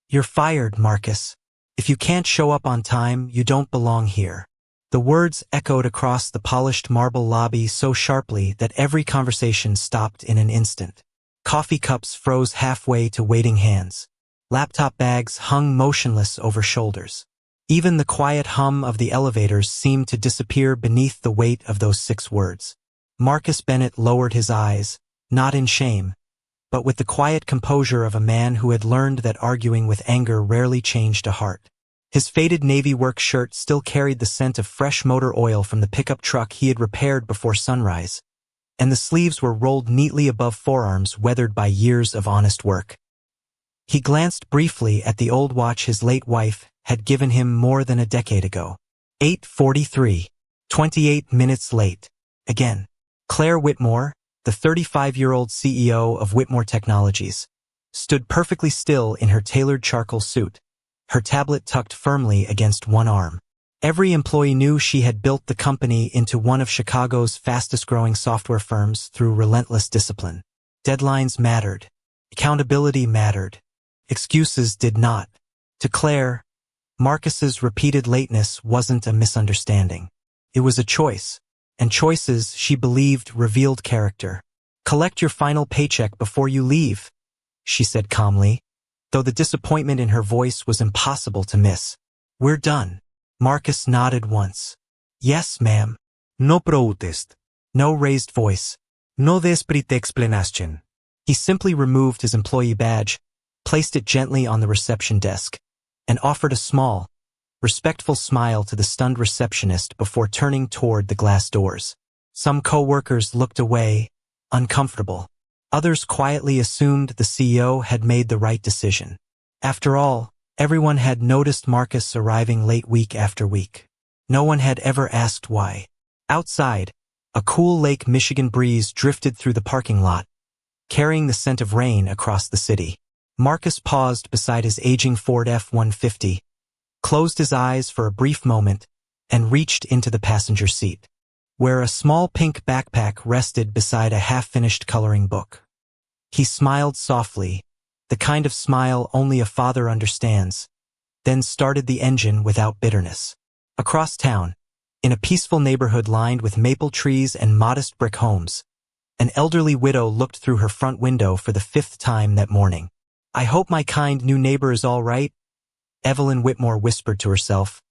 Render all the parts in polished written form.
"You're fired, Marcus. If you can't show up on time, you don't belong here." The words echoed across the polished marble lobby so sharply that every conversation stopped in an instant. Coffee cups froze halfway to waiting hands. Laptop bags hung motionless over shoulders. Even the quiet hum of the elevators seemed to disappear beneath the weight of those 6 words. Marcus Bennett lowered his eyes, not in shame, but with the quiet composure of a man who had learned that arguing with anger rarely changed a heart. His faded navy work shirt still carried the scent of fresh motor oil from the pickup truck he had repaired before sunrise, and the sleeves were rolled neatly above forearms weathered by years of honest work. He glanced briefly at the old watch his late wife had given him more than a decade ago. 8:43. 28 minutes late. Again. Claire Whitmore, the 35-year-old CEO of Whitmore Technologies, stood perfectly still in her tailored charcoal suit, her tablet tucked firmly against one arm. Every employee knew she had built the company into one of Chicago's fastest-growing software firms through relentless discipline. Deadlines mattered. Accountability mattered. Excuses did not. To Claire, Marcus's repeated lateness wasn't a misunderstanding. It was a choice, and choices, she believed, revealed character. "Collect your final paycheck before you leave," she said calmly, though the disappointment in her voice was impossible to miss. "We're done." Marcus nodded once. "Yes, ma'am." No protest. No raised voice. No desprite explanation. He simply removed his employee badge, placed it gently on the reception desk, and offered a small, respectful smile to the stunned receptionist before turning toward the glass doors. Some co-workers looked away, uncomfortable. Others quietly assumed the CEO had made the right decision. After all, everyone had noticed Marcus arriving late week after week. No one had ever asked why. Outside, a cool Lake Michigan breeze drifted through the parking lot, carrying the scent of rain across the city. Marcus paused beside his aging Ford F-150, closed his eyes for a brief moment, and reached into the passenger seat, where a small pink backpack rested beside a half-finished coloring book. He smiled softly, the kind of smile only a father understands, then started the engine without bitterness. Across town, in a peaceful neighborhood lined with maple trees and modest brick homes, an elderly widow looked through her front window for the 5th time that morning. "I hope my kind new neighbor is all right," Evelyn Whitmore whispered to herself,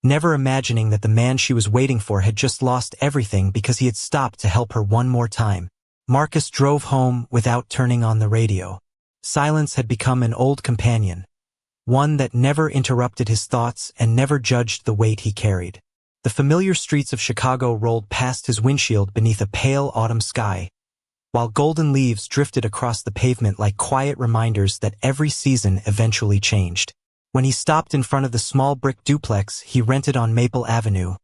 never imagining that the man she was waiting for had just lost everything because he had stopped to help her one more time. Marcus drove home without turning on the radio. Silence had become an old companion, one that never interrupted his thoughts and never judged the weight he carried. The familiar streets of Chicago rolled past his windshield beneath a pale autumn sky, while golden leaves drifted across the pavement like quiet reminders that every season eventually changed. When he stopped in front of the small brick duplex he rented on Maple Avenue,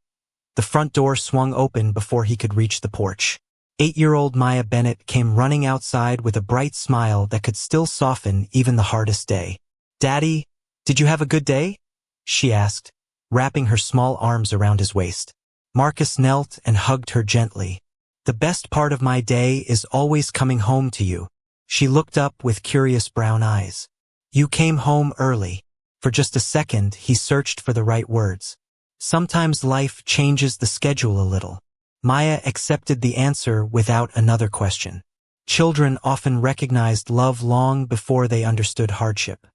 the front door swung open before he could reach the porch. 8-year-old Maya Bennett came running outside with a bright smile that could still soften even the hardest day. "Daddy, did you have a good day?" she asked, wrapping her small arms around his waist. Marcus knelt and hugged her gently. "The best part of my day is always coming home to you." She looked up with curious brown eyes. "You came home early." For just a second, he searched for the right words. Sometimes life changes the schedule a little. Maya accepted the answer without another question. Children often recognized love long before they understood hardship.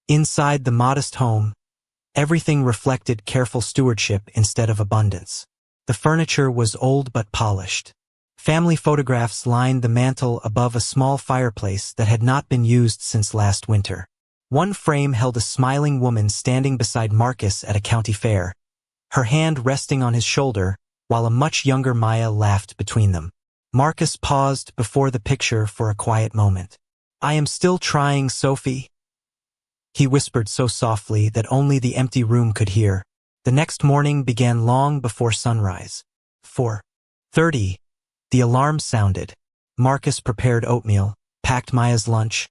Inside the modest home, everything reflected careful stewardship instead of abundance. The furniture was old but polished. Family photographs lined the mantel above a small fireplace that had not been used since last winter. One frame held a smiling woman standing beside Marcus at a county fair, her hand resting on his shoulder, while a much younger Maya laughed between them. Marcus paused before the picture for a quiet moment. "I am still trying, Sophie," he whispered so softly that only the empty room could hear. The next morning began long before sunrise. 4:30. The alarm sounded. Marcus prepared oatmeal, packed Maya's lunch,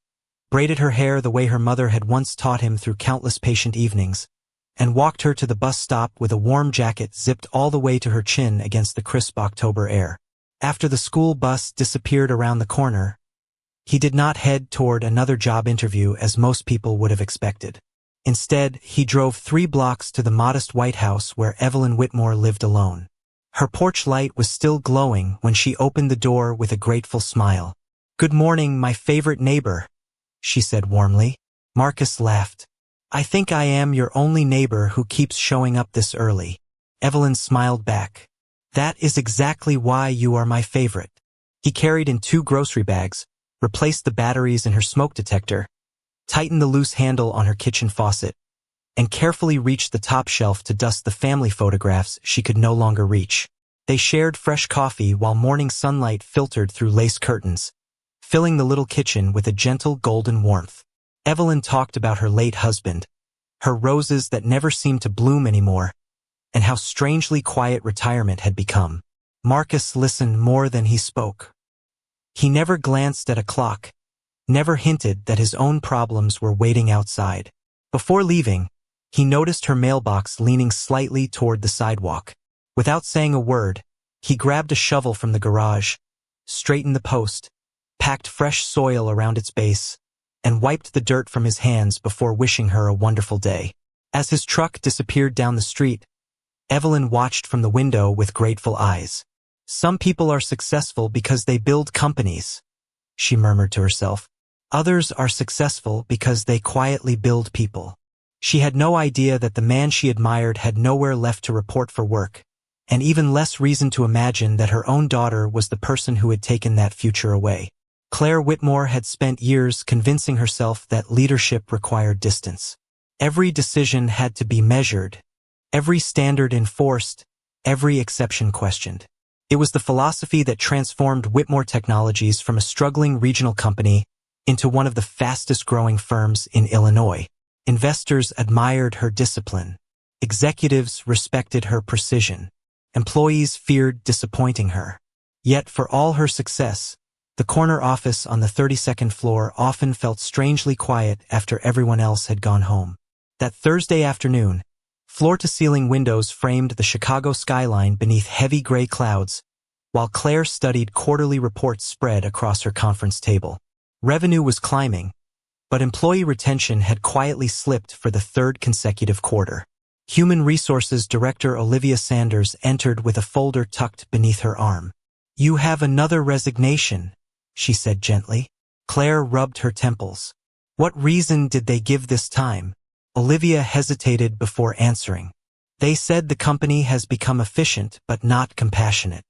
braided her hair the way her mother had once taught him through countless patient evenings, and walked her to the bus stop with a warm jacket zipped all the way to her chin against the crisp October air. After the school bus disappeared around the corner, he did not head toward another job interview as most people would have expected. Instead, he drove 3 blocks to the modest White House where Evelyn Whitmore lived alone. Her porch light was still glowing when she opened the door with a grateful smile. "Good morning, my favorite neighbor," she said warmly. Marcus laughed. "I think I am your only neighbor who keeps showing up this early." Evelyn smiled back. "That is exactly why you are my favorite." He carried in 2 grocery bags, replaced the batteries in her smoke detector, tightened the loose handle on her kitchen faucet, and carefully reached the top shelf to dust the family photographs she could no longer reach. They shared fresh coffee while morning sunlight filtered through lace curtains, filling the little kitchen with a gentle golden warmth. Evelyn talked about her late husband, her roses that never seemed to bloom anymore, and how strangely quiet retirement had become. Marcus listened more than he spoke. He never glanced at a clock, never hinted that his own problems were waiting outside. Before leaving, he noticed her mailbox leaning slightly toward the sidewalk. Without saying a word, he grabbed a shovel from the garage, straightened the post, packed fresh soil around its base, and wiped the dirt from his hands before wishing her a wonderful day. As his truck disappeared down the street, Evelyn watched from the window with grateful eyes. "Some people are successful because they build companies," she murmured to herself. "Others are successful because they quietly build people." She had no idea that the man she admired had nowhere left to report for work, and even less reason to imagine that her own daughter was the person who had taken that future away. Claire Whitmore had spent years convincing herself that leadership required distance. Every decision had to be measured, every standard enforced, every exception questioned. It was the philosophy that transformed Whitmore Technologies from a struggling regional company into one of the fastest-growing firms in Illinois. Investors admired her discipline. Executives respected her precision. Employees feared disappointing her. Yet for all her success, the corner office on the 32nd floor often felt strangely quiet after everyone else had gone home. That Thursday afternoon, floor-to-ceiling windows framed the Chicago skyline beneath heavy gray clouds, while Claire studied quarterly reports spread across her conference table. Revenue was climbing, but employee retention had quietly slipped for the 3rd consecutive quarter. Human Resources Director Olivia Sanders entered with a folder tucked beneath her arm. "You have another resignation," she said gently. Claire rubbed her temples. What reason did they give this time? Olivia hesitated before answering. "They said the company has become efficient but not compassionate."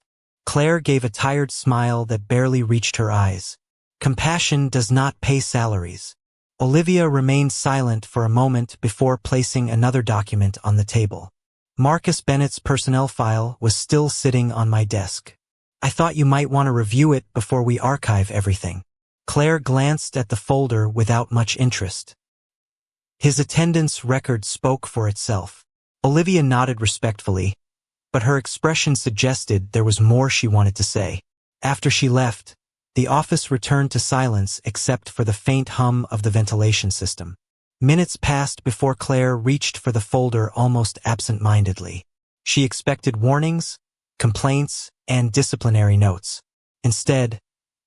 Claire gave a tired smile that barely reached her eyes. "Compassion does not pay salaries." Olivia remained silent for a moment before placing another document on the table. "Marcus Bennett's personnel file was still sitting on my desk. I thought you might want to review it before we archive everything." Claire glanced at the folder without much interest. His attendance record spoke for itself. Olivia nodded respectfully, but her expression suggested there was more she wanted to say. After she left, the office returned to silence except for the faint hum of the ventilation system. Minutes passed before Claire reached for the folder almost absent-mindedly. She expected warnings, complaints, and disciplinary notes. Instead,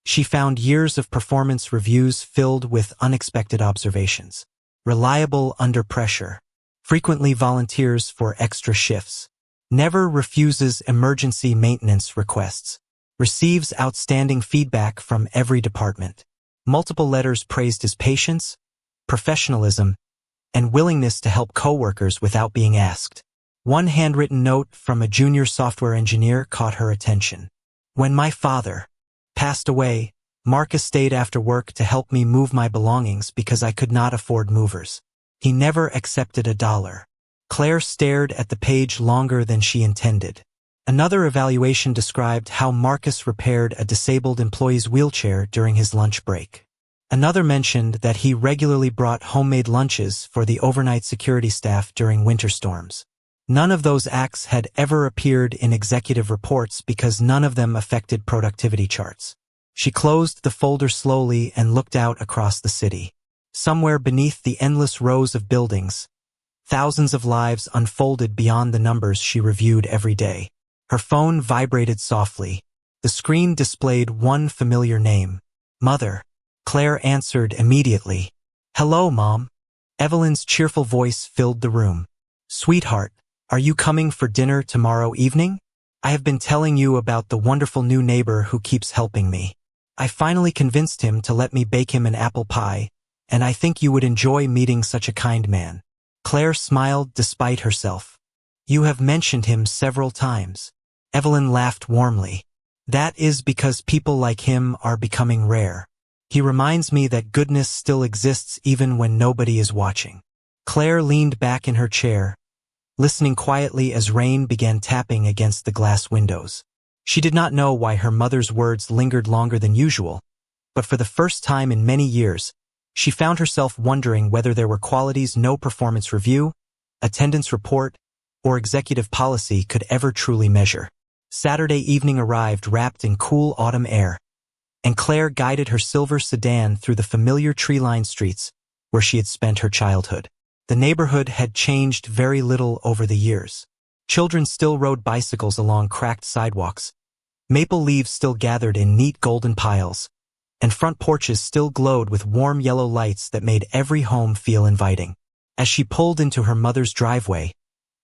she found years of performance reviews filled with unexpected observations. Reliable under pressure. Frequently volunteers for extra shifts. Never refuses emergency maintenance requests. Receives outstanding feedback from every department. Multiple letters praised his patience, professionalism, and willingness to help coworkers without being asked. One handwritten note from a junior software engineer caught her attention. "When my father passed away, Marcus stayed after work to help me move my belongings because I could not afford movers. He never accepted $1. Claire stared at the page longer than she intended. Another evaluation described how Marcus repaired a disabled employee's wheelchair during his lunch break. Another mentioned that he regularly brought homemade lunches for the overnight security staff during winter storms. None of those acts had ever appeared in executive reports because none of them affected productivity charts. She closed the folder slowly and looked out across the city. Somewhere beneath the endless rows of buildings, thousands of lives unfolded beyond the numbers she reviewed every day. Her phone vibrated softly. The screen displayed one familiar name. "Mother." Claire answered immediately. "Hello, Mom." Evelyn's cheerful voice filled the room. "Sweetheart, are you coming for dinner tomorrow evening? I have been telling you about the wonderful new neighbor who keeps helping me. I finally convinced him to let me bake him an apple pie, and I think you would enjoy meeting such a kind man." Claire smiled despite herself. "You have mentioned him several times." Evelyn laughed warmly. "That is because people like him are becoming rare. He reminds me that goodness still exists even when nobody is watching." Claire leaned back in her chair, listening quietly as rain began tapping against the glass windows. She did not know why her mother's words lingered longer than usual, but for the first time in many years, she found herself wondering whether there were qualities no performance review, attendance report, or executive policy could ever truly measure. Saturday evening arrived wrapped in cool autumn air, and Claire guided her silver sedan through the familiar tree-lined streets where she had spent her childhood. The neighborhood had changed very little over the years. Children still rode bicycles along cracked sidewalks, maple leaves still gathered in neat golden piles, and front porches still glowed with warm yellow lights that made every home feel inviting. As she pulled into her mother's driveway,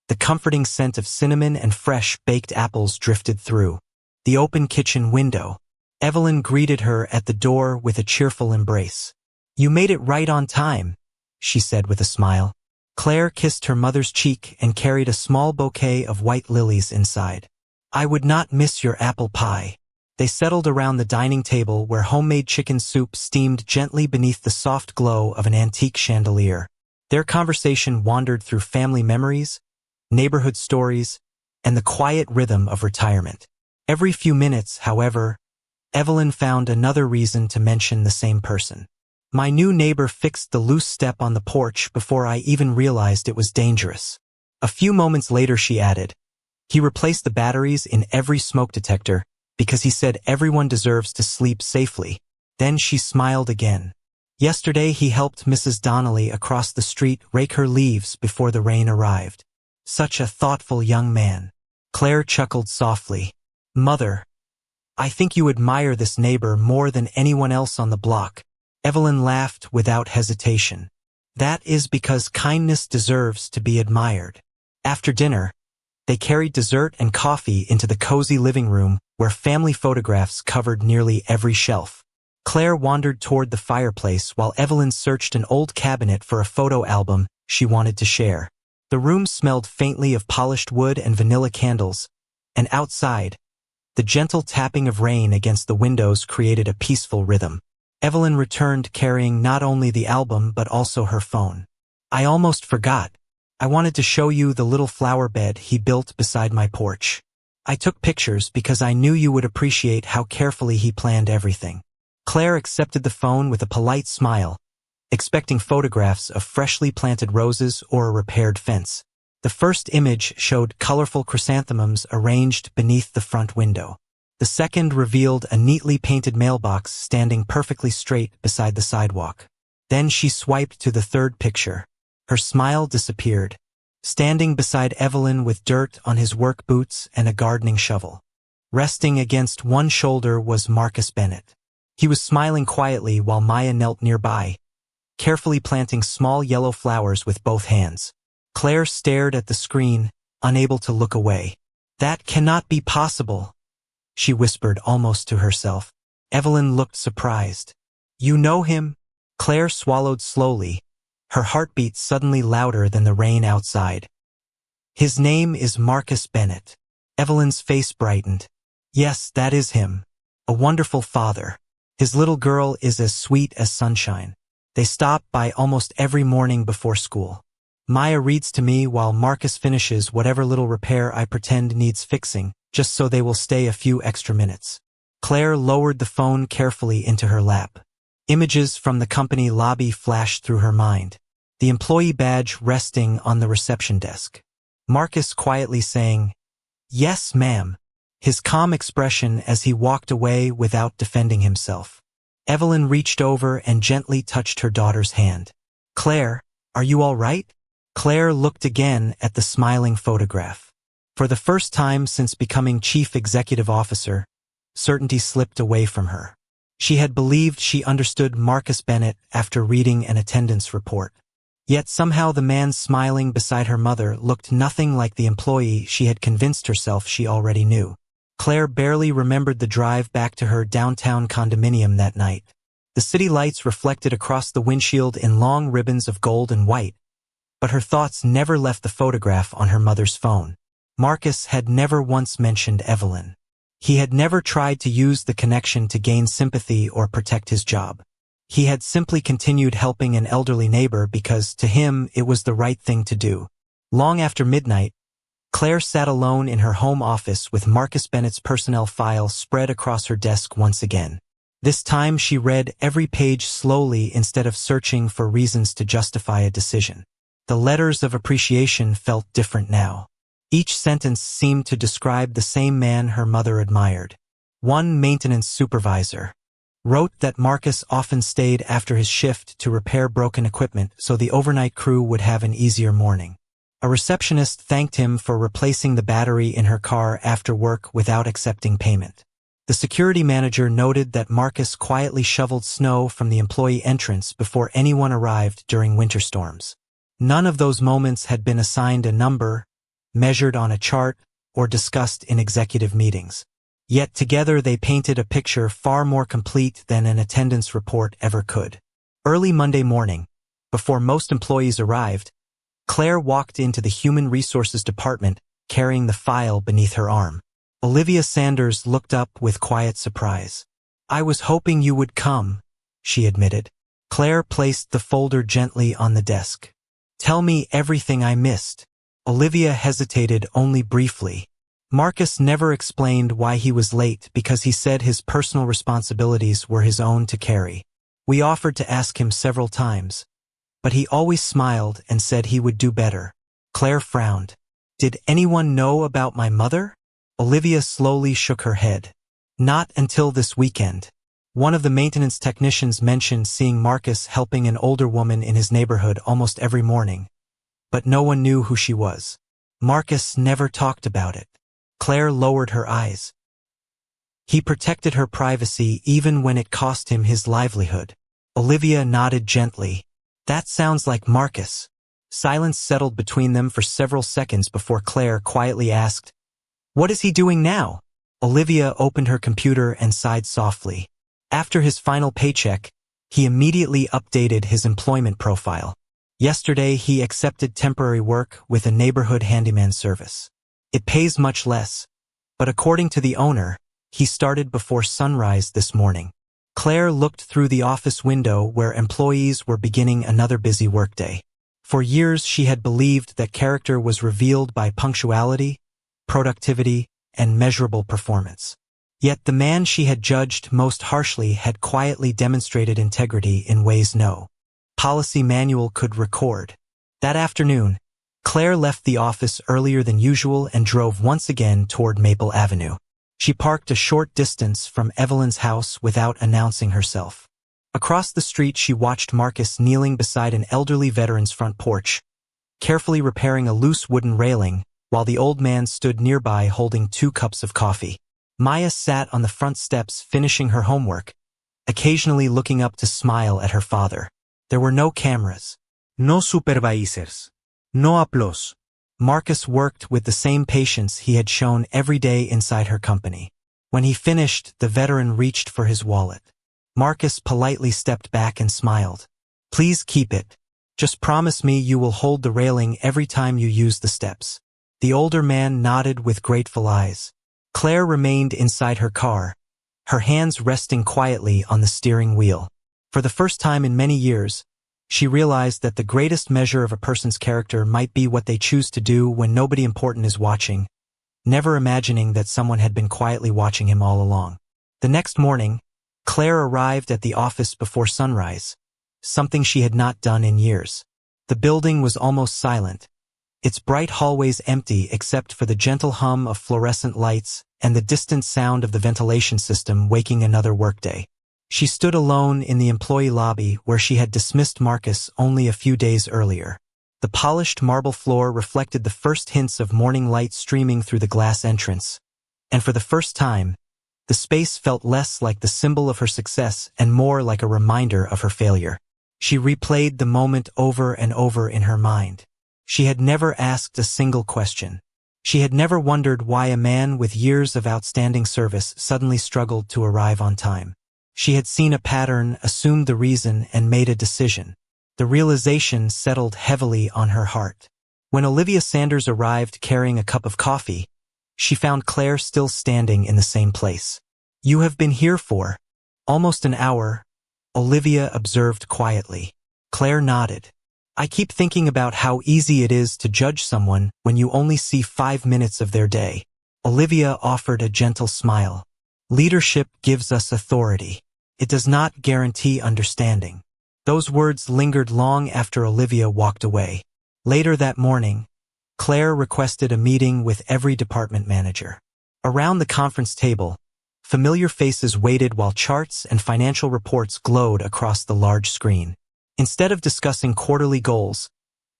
the comforting scent of cinnamon and fresh baked apples drifted through the open kitchen window. Evelyn greeted her at the door with a cheerful embrace. "You made it right on time," she said with a smile. Claire kissed her mother's cheek and carried a small bouquet of white lilies inside. "I would not miss your apple pie." They settled around the dining table where homemade chicken soup steamed gently beneath the soft glow of an antique chandelier. Their conversation wandered through family memories, neighborhood stories, and the quiet rhythm of retirement. Every few minutes, however, Evelyn found another reason to mention the same person. "My new neighbor fixed the loose step on the porch before I even realized it was dangerous." A few moments later she added, "He replaced the batteries in every smoke detector because he said everyone deserves to sleep safely." Then she smiled again. "Yesterday he helped Mrs. Donnelly across the street rake her leaves before the rain arrived. Such a thoughtful young man." Claire chuckled softly. "Mother, I think you admire this neighbor more than anyone else on the block." Evelyn laughed without hesitation. "That is because kindness deserves to be admired." After dinner, they carried dessert and coffee into the cozy living room where family photographs covered nearly every shelf. Claire wandered toward the fireplace while Evelyn searched an old cabinet for a photo album she wanted to share. The room smelled faintly of polished wood and vanilla candles, and outside, the gentle tapping of rain against the windows created a peaceful rhythm. Evelyn returned carrying not only the album but also her phone. "I almost forgot. I wanted to show you the little flower bed he built beside my porch. I took pictures because I knew you would appreciate how carefully he planned everything." Claire accepted the phone with a polite smile, expecting photographs of freshly planted roses or a repaired fence. The first image showed colorful chrysanthemums arranged beneath the front window. The second revealed a neatly painted mailbox standing perfectly straight beside the sidewalk. Then she swiped to the third picture. Her smile disappeared. Standing beside Evelyn with dirt on his work boots and a gardening shovel. Resting against one shoulder was Marcus Bennett. He was smiling quietly while Maya knelt nearby, carefully planting small yellow flowers with both hands. Claire stared at the screen, unable to look away. "That cannot be possible," she whispered almost to herself. Evelyn looked surprised. "You know him?" Claire swallowed slowly, her heartbeat suddenly louder than the rain outside. "His name is Marcus Bennett." Evelyn's face brightened. "Yes, that is him. A wonderful father. His little girl is as sweet as sunshine. They stop by almost every morning before school. Maya reads to me while Marcus finishes whatever little repair I pretend needs fixing, just so they will stay a few extra minutes." Claire lowered the phone carefully into her lap. Images from the company lobby flashed through her mind. The employee badge resting on the reception desk. Marcus quietly saying, "Yes, ma'am," his calm expression as he walked away without defending himself. Evelyn reached over and gently touched her daughter's hand. "Claire, are you all right?" Claire looked again at the smiling photograph. For the first time since becoming chief executive officer, certainty slipped away from her. She had believed she understood Marcus Bennett after reading an attendance report. Yet somehow the man smiling beside her mother looked nothing like the employee she had convinced herself she already knew. Claire barely remembered the drive back to her downtown condominium that night. The city lights reflected across the windshield in long ribbons of gold and white, but her thoughts never left the photograph on her mother's phone. Marcus had never once mentioned Evelyn. He had never tried to use the connection to gain sympathy or protect his job. He had simply continued helping an elderly neighbor because, to him, it was the right thing to do. Long after midnight, Claire sat alone in her home office with Marcus Bennett's personnel file spread across her desk once again. This time she read every page slowly instead of searching for reasons to justify a decision. The letters of appreciation felt different now. Each sentence seemed to describe the same man her mother admired. One maintenance supervisor wrote that Marcus often stayed after his shift to repair broken equipment so the overnight crew would have an easier morning. A receptionist thanked him for replacing the battery in her car after work without accepting payment. The security manager noted that Marcus quietly shoveled snow from the employee entrance before anyone arrived during winter storms. None of those moments had been assigned a number, measured on a chart, or discussed in executive meetings. Yet together they painted a picture far more complete than an attendance report ever could. Early Monday morning, before most employees arrived, Claire walked into the Human Resources Department carrying the file beneath her arm. Olivia Sanders looked up with quiet surprise. "I was hoping you would come," she admitted. Claire placed the folder gently on the desk. "Tell me everything I missed." Olivia hesitated only briefly. Marcus never explained why he was late because he said his personal responsibilities were his own to carry. We offered to ask him several times, but he always smiled and said he would do better. Claire frowned. "Did anyone know about my mother?" Olivia slowly shook her head. "Not until this weekend. One of the maintenance technicians mentioned seeing Marcus helping an older woman in his neighborhood almost every morning, but no one knew who she was. Marcus never talked about it." Claire lowered her eyes. "He protected her privacy even when it cost him his livelihood." Olivia nodded gently. "That sounds like Marcus." Silence settled between them for several seconds before Claire quietly asked, "What is he doing now?" Olivia opened her computer and sighed softly. After his final paycheck, he immediately updated his employment profile. Yesterday he accepted temporary work with a neighborhood handyman service. It pays much less, but according to the owner, he started before sunrise this morning. Claire looked through the office window where employees were beginning another busy workday. For years she had believed that character was revealed by punctuality, productivity, and measurable performance. Yet the man she had judged most harshly had quietly demonstrated integrity in ways no policy manual could record. That afternoon, Claire left the office earlier than usual and drove once again toward Maple Avenue. She parked a short distance from Evelyn's house without announcing herself. Across the street she watched Marcus kneeling beside an elderly veteran's front porch, carefully repairing a loose wooden railing, while the old man stood nearby holding 2 cups of coffee. Maya sat on the front steps finishing her homework, occasionally looking up to smile at her father. There were no cameras. No supervisors. No applause. Marcus worked with the same patience he had shown every day inside her company. When he finished, the veteran reached for his wallet. Marcus politely stepped back and smiled. "Please keep it. Just promise me you will hold the railing every time you use the steps." The older man nodded with grateful eyes. Claire remained inside her car, her hands resting quietly on the steering wheel. For the first time in many years, she realized that the greatest measure of a person's character might be what they choose to do when nobody important is watching, never imagining that someone had been quietly watching him all along. The next morning, Claire arrived at the office before sunrise, something she had not done in years. The building was almost silent, its bright hallways empty except for the gentle hum of fluorescent lights and the distant sound of the ventilation system waking another workday. She stood alone in the employee lobby where she had dismissed Marcus only a few days earlier. The polished marble floor reflected the first hints of morning light streaming through the glass entrance, and for the first time, the space felt less like the symbol of her success and more like a reminder of her failure. She replayed the moment over and over in her mind. She had never asked a single question. She had never wondered why a man with years of outstanding service suddenly struggled to arrive on time. She had seen a pattern, assumed the reason, and made a decision. The realization settled heavily on her heart. When Olivia Sanders arrived carrying a cup of coffee, she found Claire still standing in the same place. "You have been here for almost an hour," Olivia observed quietly. Claire nodded. "I keep thinking about how easy it is to judge someone when you only see 5 minutes of their day." Olivia offered a gentle smile. "Leadership gives us authority. It does not guarantee understanding." Those words lingered long after Olivia walked away. Later that morning, Claire requested a meeting with every department manager. Around the conference table, familiar faces waited while charts and financial reports glowed across the large screen. Instead of discussing quarterly goals,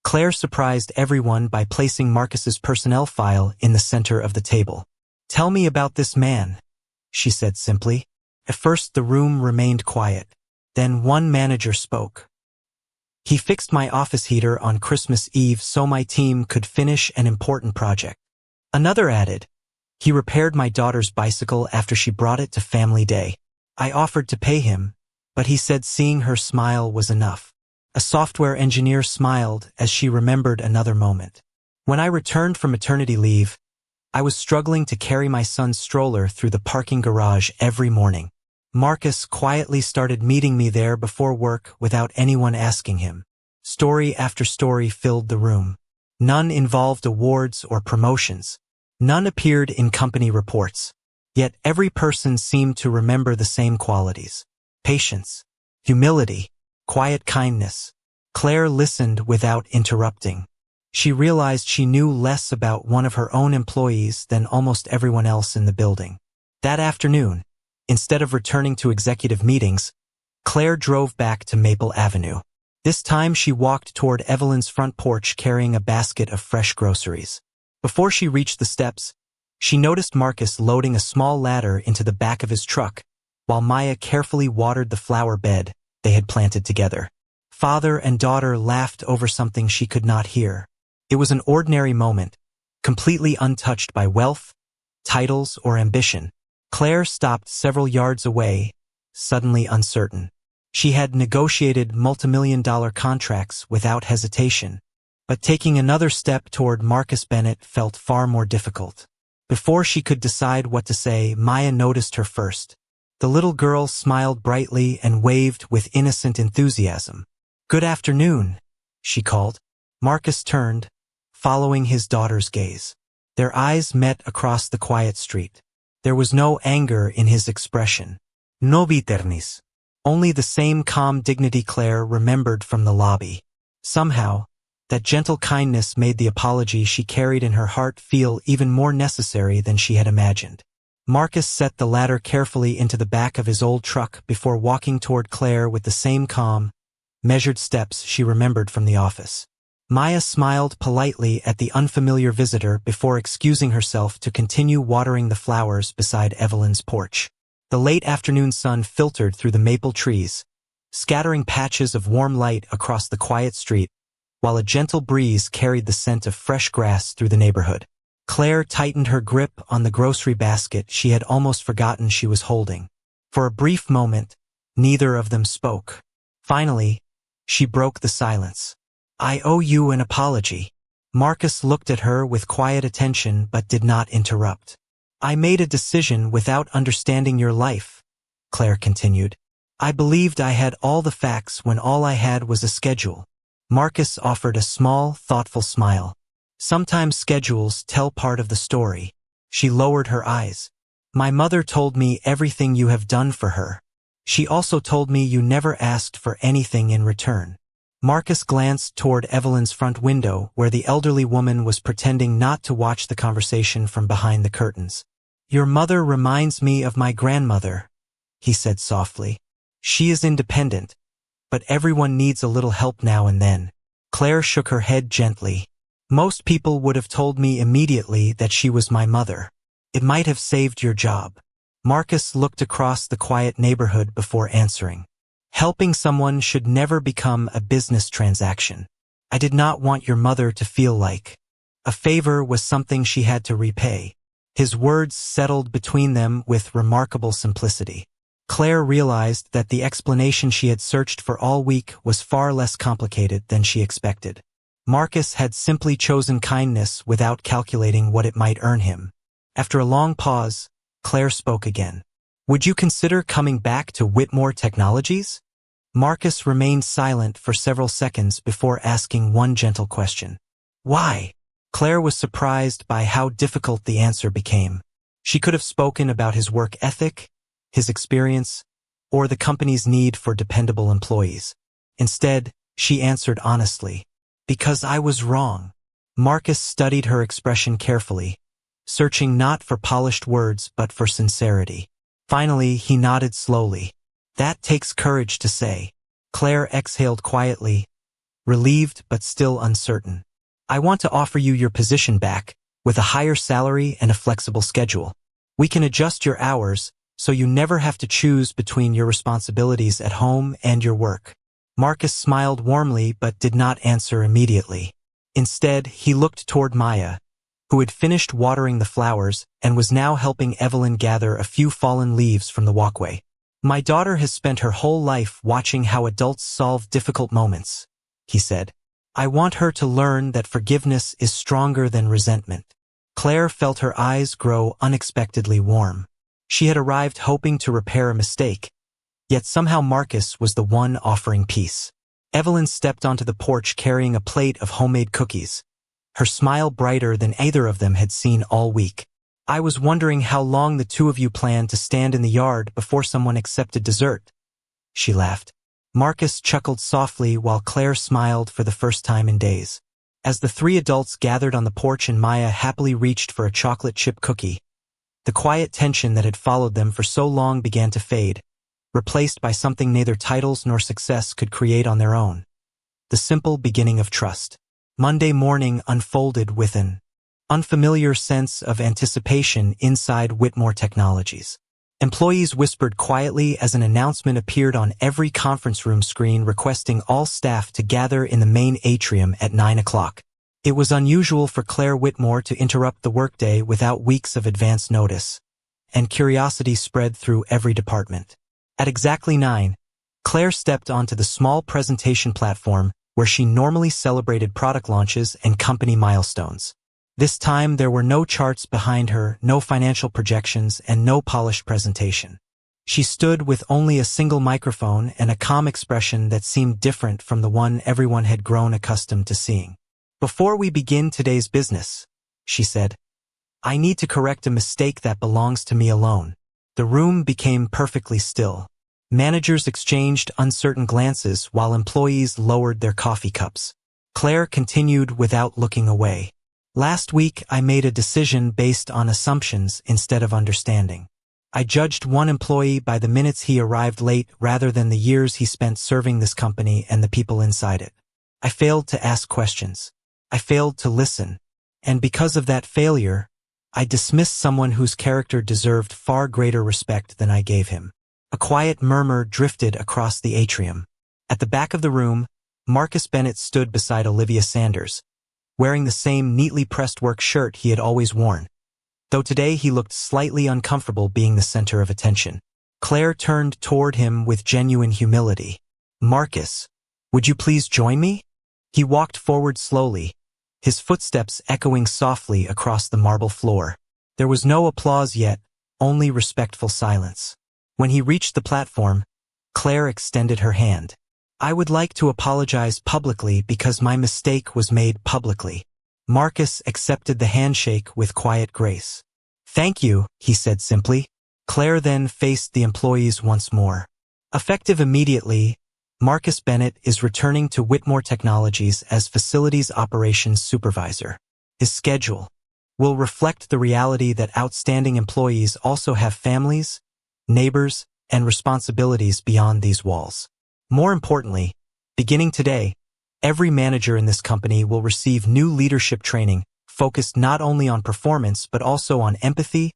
Claire surprised everyone by placing Marcus's personnel file in the center of the table. "Tell me about this man," she said simply. At first the room remained quiet. Then one manager spoke. "He fixed my office heater on Christmas Eve so my team could finish an important project." Another added, "He repaired my daughter's bicycle after she brought it to family day. I offered to pay him, but he said seeing her smile was enough." A software engineer smiled as she remembered another moment. "When I returned from maternity leave, I was struggling to carry my son's stroller through the parking garage every morning. Marcus quietly started meeting me there before work without anyone asking him." Story after story filled the room. None involved awards or promotions. None appeared in company reports. Yet every person seemed to remember the same qualities: patience, humility, quiet kindness. Claire listened without interrupting. She realized she knew less about one of her own employees than almost everyone else in the building. That afternoon, instead of returning to executive meetings, Claire drove back to Maple Avenue. This time she walked toward Evelyn's front porch carrying a basket of fresh groceries. Before she reached the steps, she noticed Marcus loading a small ladder into the back of his truck, while Maya carefully watered the flower bed they had planted together. Father and daughter laughed over something she could not hear. It was an ordinary moment, completely untouched by wealth, titles, or ambition. Claire stopped several yards away, suddenly uncertain. She had negotiated multimillion-dollar contracts without hesitation, but taking another step toward Marcus Bennett felt far more difficult. Before she could decide what to say, Maya noticed her first. The little girl smiled brightly and waved with innocent enthusiasm. "Good afternoon," she called. Marcus turned, following his daughter's gaze. Their eyes met across the quiet street. There was no anger in his expression. No bitterness. Only the same calm dignity Claire remembered from the lobby. Somehow, that gentle kindness made the apology she carried in her heart feel even more necessary than she had imagined. Marcus set the ladder carefully into the back of his old truck before walking toward Claire with the same calm, measured steps she remembered from the office. Maya smiled politely at the unfamiliar visitor before excusing herself to continue watering the flowers beside Evelyn's porch. The late afternoon sun filtered through the maple trees, scattering patches of warm light across the quiet street, while a gentle breeze carried the scent of fresh grass through the neighborhood. Claire tightened her grip on the grocery basket she had almost forgotten she was holding. For a brief moment, neither of them spoke. Finally, she broke the silence. "I owe you an apology." Marcus looked at her with quiet attention but did not interrupt. "I made a decision without understanding your life," Claire continued. "I believed I had all the facts when all I had was a schedule." Marcus offered a small, thoughtful smile. "Sometimes schedules tell part of the story." She lowered her eyes. "My mother told me everything you have done for her. She also told me you never asked for anything in return." Marcus glanced toward Evelyn's front window where the elderly woman was pretending not to watch the conversation from behind the curtains. "Your mother reminds me of my grandmother," he said softly. "She is independent, but everyone needs a little help now and then." Claire shook her head gently. "Most people would have told me immediately that she was my mother. It might have saved your job." Marcus looked across the quiet neighborhood before answering. Helping someone should never become a business transaction. I did not want your mother to feel like a favor was something she had to repay. His words settled between them with remarkable simplicity. Claire realized that the explanation she had searched for all week was far less complicated than she expected. Marcus had simply chosen kindness without calculating what it might earn him. After a long pause, Claire spoke again. Would you consider coming back to Whitmore Technologies? Marcus remained silent for several seconds before asking one gentle question. Why? Claire was surprised by how difficult the answer became. She could have spoken about his work ethic, his experience, or the company's need for dependable employees. Instead, she answered honestly, because I was wrong. Marcus studied her expression carefully, searching not for polished words but for sincerity. Finally, he nodded slowly. That takes courage to say. Claire exhaled quietly, relieved but still uncertain. I want to offer you your position back, with a higher salary and a flexible schedule. We can adjust your hours, so you never have to choose between your responsibilities at home and your work. Marcus smiled warmly but did not answer immediately. Instead, he looked toward Maya, who had finished watering the flowers and was now helping Evelyn gather a few fallen leaves from the walkway. My daughter has spent her whole life watching how adults solve difficult moments, he said. I want her to learn that forgiveness is stronger than resentment. Claire felt her eyes grow unexpectedly warm. She had arrived hoping to repair a mistake, yet somehow Marcus was the one offering peace. Evelyn stepped onto the porch carrying a plate of homemade cookies, her smile brighter than either of them had seen all week. I was wondering how long the two of you planned to stand in the yard before someone accepted dessert. She laughed. Marcus chuckled softly while Claire smiled for the first time in days. As the three adults gathered on the porch and Maya happily reached for a chocolate chip cookie, the quiet tension that had followed them for so long began to fade, replaced by something neither titles nor success could create on their own. The simple beginning of trust. Monday morning unfolded with an unfamiliar sense of anticipation inside Whitmore Technologies. Employees whispered quietly as an announcement appeared on every conference room screen requesting all staff to gather in the main atrium at 9 o'clock. It was unusual for Claire Whitmore to interrupt the workday without weeks of advance notice, and curiosity spread through every department. At exactly 9, Claire stepped onto the small presentation platform where she normally celebrated product launches and company milestones. This time there were no charts behind her, no financial projections, and no polished presentation. She stood with only a single microphone and a calm expression that seemed different from the one everyone had grown accustomed to seeing. Before we begin today's business, she said, I need to correct a mistake that belongs to me alone. The room became perfectly still. Managers exchanged uncertain glances while employees lowered their coffee cups. Claire continued without looking away. Last week, I made a decision based on assumptions instead of understanding. I judged one employee by the minutes he arrived late rather than the years he spent serving this company and the people inside it. I failed to ask questions. I failed to listen. And because of that failure, I dismissed someone whose character deserved far greater respect than I gave him. A quiet murmur drifted across the atrium. At the back of the room, Marcus Bennett stood beside Olivia Sanders, wearing the same neatly pressed work shirt he had always worn, though today he looked slightly uncomfortable being the center of attention. Claire turned toward him with genuine humility. Marcus, would you please join me? He walked forward slowly, his footsteps echoing softly across the marble floor. There was no applause yet, only respectful silence. When he reached the platform, Claire extended her hand. I would like to apologize publicly because my mistake was made publicly. Marcus accepted the handshake with quiet grace. Thank you, he said simply. Claire then faced the employees once more. Effective immediately, Marcus Bennett is returning to Whitmore Technologies as Facilities Operations Supervisor. His schedule will reflect the reality that outstanding employees also have families, neighbors, and responsibilities beyond these walls. More importantly, beginning today, every manager in this company will receive new leadership training focused not only on performance but also on empathy,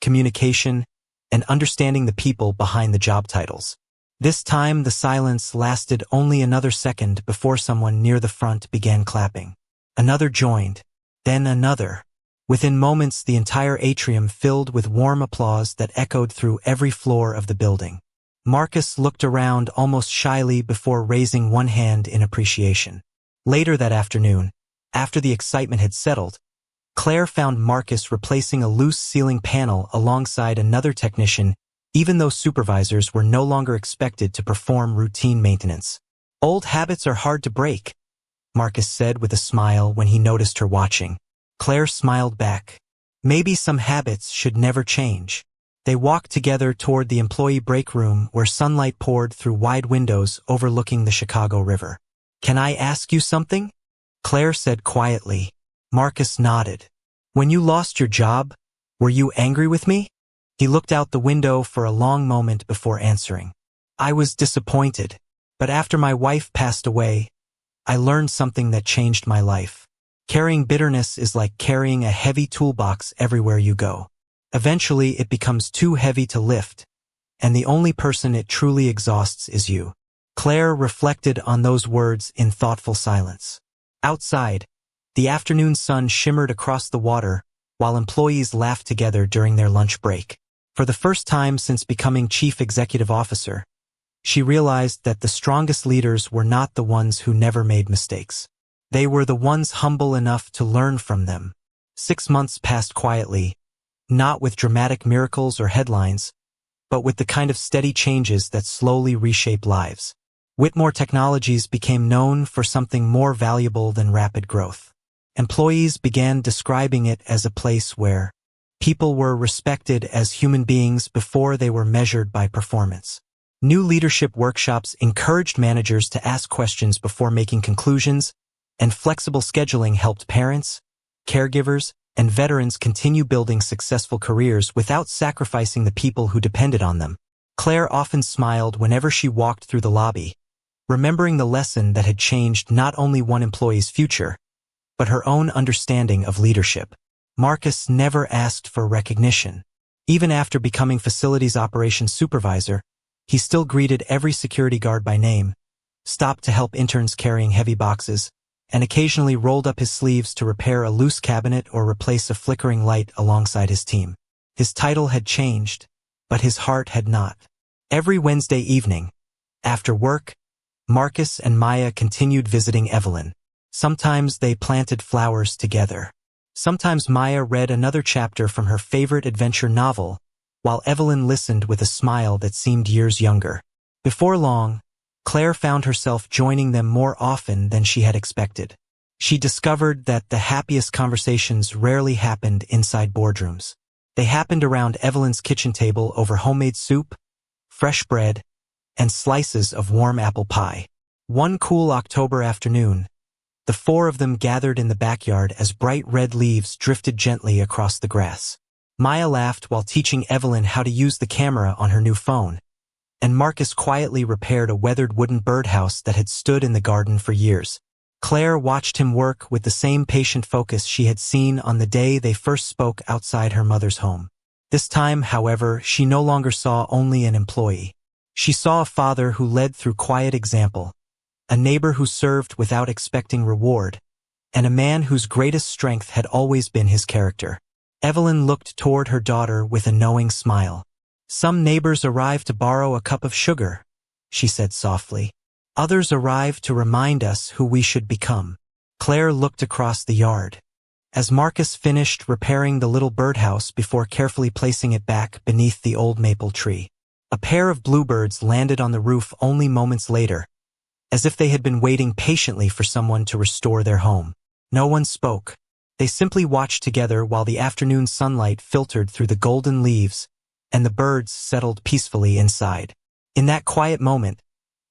communication, and understanding the people behind the job titles. This time the silence lasted only another second before someone near the front began clapping. Another joined, then another. Within moments the entire atrium filled with warm applause that echoed through every floor of the building. Marcus looked around almost shyly before raising one hand in appreciation. Later that afternoon, after the excitement had settled, Claire found Marcus replacing a loose ceiling panel alongside another technician, even though supervisors were no longer expected to perform routine maintenance. "Old habits are hard to break," Marcus said with a smile when he noticed her watching. Claire smiled back. "Maybe some habits should never change." They walked together toward the employee break room where sunlight poured through wide windows overlooking the Chicago River. "Can I ask you something?" Claire said quietly. Marcus nodded. "When you lost your job, were you angry with me?" He looked out the window for a long moment before answering. "I was disappointed, but after my wife passed away, I learned something that changed my life. Carrying bitterness is like carrying a heavy toolbox everywhere you go. Eventually it becomes too heavy to lift, and the only person it truly exhausts is you." Claire reflected on those words in thoughtful silence. Outside, the afternoon sun shimmered across the water while employees laughed together during their lunch break. For the first time since becoming chief executive officer, she realized that the strongest leaders were not the ones who never made mistakes. They were the ones humble enough to learn from them. 6 months passed quietly, not with dramatic miracles or headlines, but with the kind of steady changes that slowly reshape lives. Whitmore Technologies became known for something more valuable than rapid growth. Employees began describing it as a place where people were respected as human beings before they were measured by performance. New leadership workshops encouraged managers to ask questions before making conclusions, and flexible scheduling helped parents, caregivers, and veterans continue building successful careers without sacrificing the people who depended on them. Claire often smiled whenever she walked through the lobby, remembering the lesson that had changed not only one employee's future, but her own understanding of leadership. Marcus never asked for recognition. Even after becoming facilities operations supervisor, he still greeted every security guard by name, stopped to help interns carrying heavy boxes, and occasionally rolled up his sleeves to repair a loose cabinet or replace a flickering light alongside his team. His title had changed, but his heart had not. Every Wednesday evening, after work, Marcus and Maya continued visiting Evelyn. Sometimes they planted flowers together. Sometimes Maya read another chapter from her favorite adventure novel, while Evelyn listened with a smile that seemed years younger. Before long, Claire found herself joining them more often than she had expected. She discovered that the happiest conversations rarely happened inside boardrooms. They happened around Evelyn's kitchen table over homemade soup, fresh bread, and slices of warm apple pie. One cool October afternoon, the four of them gathered in the backyard as bright red leaves drifted gently across the grass. Maya laughed while teaching Evelyn how to use the camera on her new phone, and Marcus quietly repaired a weathered wooden birdhouse that had stood in the garden for years. Claire watched him work with the same patient focus she had seen on the day they first spoke outside her mother's home. This time, however, she no longer saw only an employee. She saw a father who led through quiet example, a neighbor who served without expecting reward, and a man whose greatest strength had always been his character. Evelyn looked toward her daughter with a knowing smile. "Some neighbors arrive to borrow a cup of sugar," she said softly. "Others arrive to remind us who we should become." Claire looked across the yard. As Marcus finished repairing the little birdhouse before carefully placing it back beneath the old maple tree, a pair of bluebirds landed on the roof only moments later, as if they had been waiting patiently for someone to restore their home. No one spoke. They simply watched together while the afternoon sunlight filtered through the golden leaves and the birds settled peacefully inside. In that quiet moment,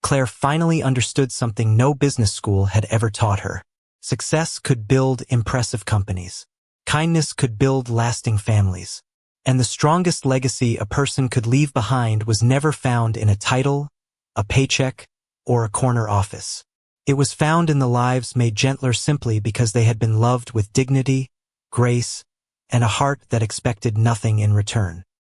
Claire finally understood something no business school had ever taught her. Success could build impressive companies. Kindness could build lasting families. And the strongest legacy a person could leave behind was never found in a title, a paycheck, or a corner office. It was found in the lives made gentler simply because they had been loved with dignity, grace, and a heart that expected nothing in return.